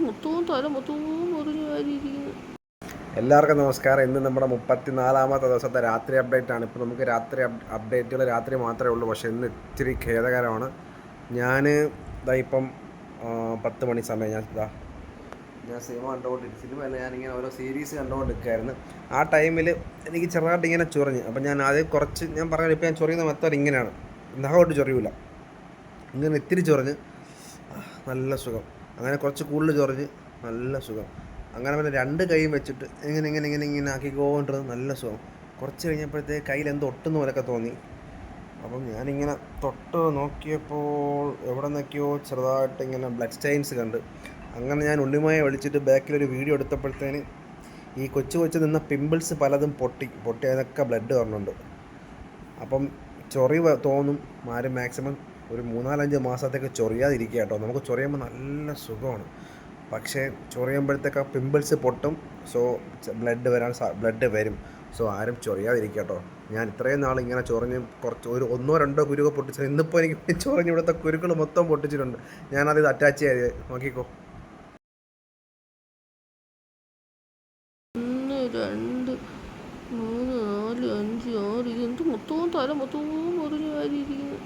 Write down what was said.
മൊത്തവും തല മൊത്തവും മുറിഞ്ഞു വാരിയിരിക്കുന്നു. എല്ലാവർക്കും നമസ്കാരം. ഇന്ന് നമ്മുടെ 34-ാമത്തെ ദിവസത്തെ രാത്രി അപ്ഡേറ്റ് ആണ്. ഇപ്പോൾ നമുക്ക് രാത്രി അപ്ഡേറ്റുകൾ രാത്രി മാത്രമേ ഉള്ളൂ. പക്ഷേ ഇന്ന് ഇച്ചിരി ഖേദകരമാണ്. ഞാൻ ഇപ്പം 10 മണി സമയം ഞാൻ സിനിമയല്ല, ഞാനിങ്ങനെ ഓരോ സീരീസ് കണ്ടുകൊണ്ടിരിക്കുകയായിരുന്നു. ആ ടൈമിൽ എനിക്ക് ചെറുതായിട്ട് ഇങ്ങനെ ചൊറിഞ്ഞ്. അപ്പം ഞാൻ അത് കുറച്ച് ഞാൻ പറഞ്ഞത് ഇപ്പോൾ ഞാൻ ചൊറിയുന്ന മെത്തേഡ് ഇങ്ങനെയാണ്. നഖമായിട്ട് ചൊറിയില്ല, ഇങ്ങനെ ഇത്തിരി ചൊറിഞ്ഞ് നല്ല സുഖം. അങ്ങനെ കുറച്ച് കൂടുതൽ ചൊറിഞ്ഞ് നല്ല സുഖം. അങ്ങനെ പിന്നെ രണ്ട് കൈയും വെച്ചിട്ട് ഇങ്ങനെ ഇങ്ങനെ ഇങ്ങനെ ഇങ്ങനെ ആക്കിക്കൊണ്ടിരുന്നത് നല്ല സുഖം. കുറച്ച് കഴിഞ്ഞപ്പോഴത്തേക്ക് കയ്യിൽ എന്തോ ഒട്ടുന്ന പോലെയൊക്കെ തോന്നി. അപ്പം ഞാനിങ്ങനെ തൊട്ട് നോക്കിയപ്പോൾ എവിടെ നിന്നൊക്കെയോ ചെറുതായിട്ട് ഇങ്ങനെ ബ്ലഡ് സ്റ്റെയിൻസ് കണ്ട്. അങ്ങനെ ഞാൻ ഉണ്ണിമയെ വിളിച്ചിട്ട് ബാക്കിലൊരു വീഡിയോ എടുത്തപ്പോഴത്തേന് ഈ കൊച്ചു നിന്ന പിമ്പിൾസ് പലതും പൊട്ടി അതിനൊക്കെ ബ്ലഡ് വരണുണ്ട്. അപ്പം ചൊറി തോന്നും. ആരും മാക്സിമം ഒരു 3-4-5 മാസത്തേക്ക് ചൊറിയാതിരിക്കുക കേട്ടോ. നമുക്ക് ചൊറിയുമ്പോൾ നല്ല സുഖമാണ്. പക്ഷേ ചൊറിയുമ്പോഴത്തേക്ക് ആ പിമ്പിൾസ് പൊട്ടും. സോ ബ്ലഡ് വരും. സോ ആരും ചൊറിയാതിരിക്കുക കേട്ടോ. ഞാൻ ഇത്രയും നാൾ ഇങ്ങനെ ചൊറിഞ്ഞ് കുറച്ച് ഒരു 1-2 കുരുവൊക്കെ പൊട്ടിച്ചത്. ഇന്നിപ്പോൾ എനിക്ക് ചൊറിഞ്ഞ് ഇവിടുത്തെ കുരുക്കൾ മൊത്തം പൊട്ടിച്ചിട്ടുണ്ട്. ഞാനത് അറ്റാച്ച് ചെയ്ത് നോക്കിക്കോ. 1 2 3 4 5 6 ഇതെന്ത് മൊത്തവും തല മൊത്തവും മുറിഞ്ഞു വാരിയിരിക്കുന്നു.